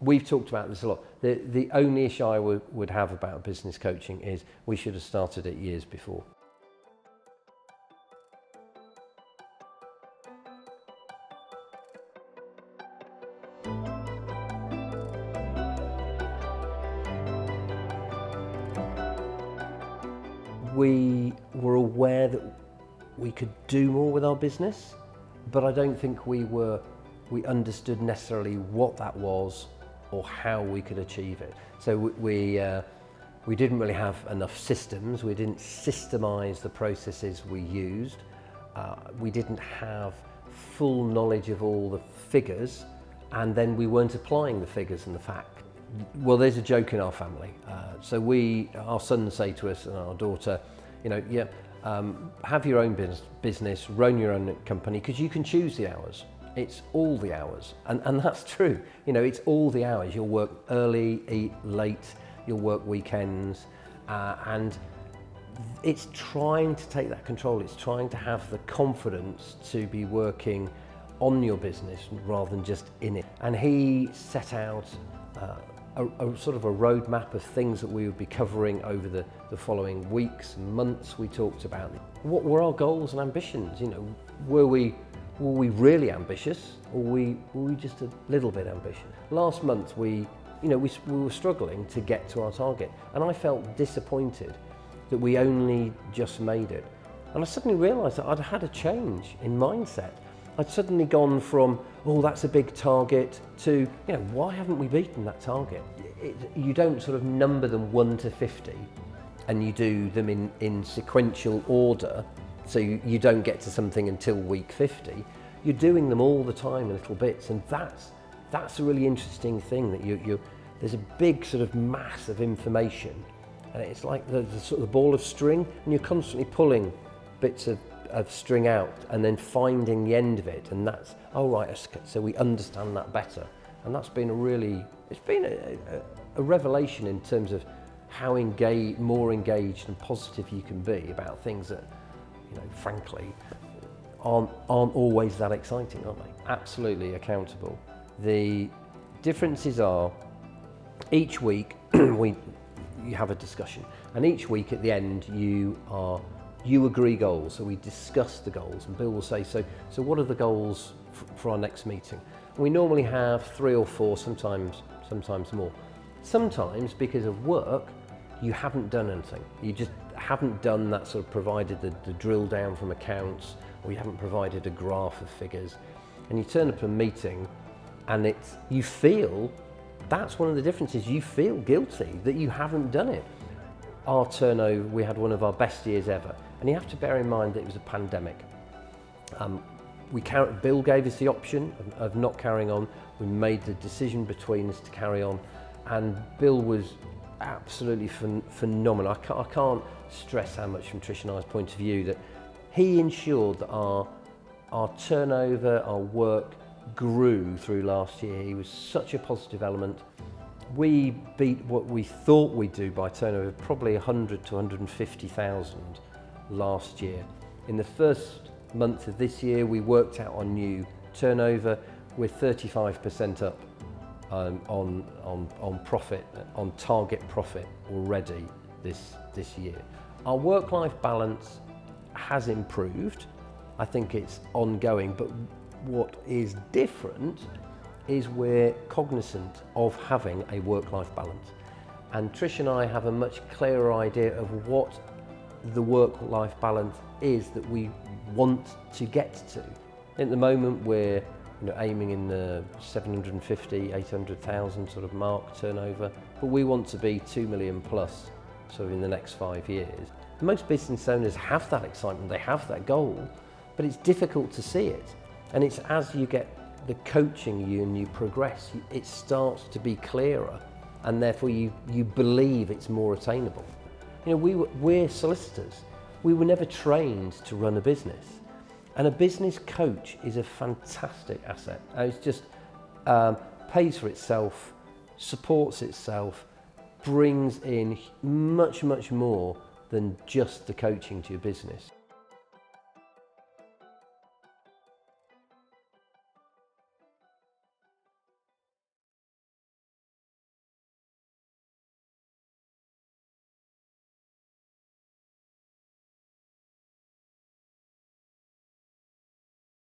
We've talked about this a lot. The only issue I would have about business coaching is we should have started it years before. We were aware that we could do more with our business, but I don't think we understood necessarily what that was or how we could achieve it. So we didn't really have enough systems. We didn't systemize the processes we used. We didn't have full knowledge of all the figures, and then we weren't applying the figures and the fact. Well, there's a joke in our family. So our sons say to us and our daughter, have your own business, run your own company, because you can choose the hours. It's all the hours. And that's true. It's all the hours. You'll work early, eat late, you'll work weekends. And it's trying to take that control. It's trying to have the confidence to be working on your business rather than just in it. And he set out a sort of a roadmap of things that we would be covering over the following weeks and months. We talked about what were our goals and ambitions. Were we really ambitious, or were we just a little bit ambitious? Last month we were struggling to get to our target, and I felt disappointed that we only just made it. And I suddenly realised that I'd had a change in mindset. I'd suddenly gone from, oh, that's a big target, to, why haven't we beaten that target? You don't sort of number them 1 to 50 and you do them in sequential order, so you don't get to something until week 50. You're doing them all the time in little bits, and that's a really interesting thing, that there's a big sort of mass of information, and it's like the sort of ball of string, and you're constantly pulling bits of string out and then finding the end of it, and that's, oh right, so we understand that better. And that's been a revelation in terms of how more engaged and positive you can be about things that, frankly, aren't always that exciting, aren't they? Absolutely accountable. The differences are, each week you have a discussion, and each week at the end you agree goals. So we discuss the goals, and Bill will say, so what are the goals for our next meeting? And we normally have 3 or 4, sometimes more. Sometimes, because of work, you haven't done anything. You just haven't done that, sort of provided the drill down from accounts, or you haven't provided a graph of figures. And you turn up at a meeting, and you feel, that's one of the differences, you feel guilty that you haven't done it. Our turnover, we had one of our best years ever. And you have to bear in mind that it was a pandemic. Bill gave us the option of not carrying on. We made the decision between us to carry on, and Bill was absolutely phenomenal. I can't stress how much, from Trish and I's point of view, that he ensured that our turnover, our work grew through last year. He was such a positive element. We beat what we thought we'd do by turnover, probably 100 to 150,000 last year. In the first month of this year, we worked out on new turnover. We're 35% up on profit, on target profit already this year. Our work-life balance has improved. I think it's ongoing, but what is different is we're cognizant of having a work-life balance. And Trish and I have a much clearer idea of what the work-life balance is that we want to get to. At the moment, we're aiming in the 750, 800,000 sort of mark turnover, but we want to be 2 million plus sort of in the next 5 years. Most business owners have that excitement, they have that goal, but it's difficult to see it. And it's as you get the coaching and you progress, it starts to be clearer, and therefore you believe it's more attainable. We're solicitors. We were never trained to run a business. And a business coach is a fantastic asset. It's just pays for itself, supports itself, brings in much, much more than just the coaching to your business.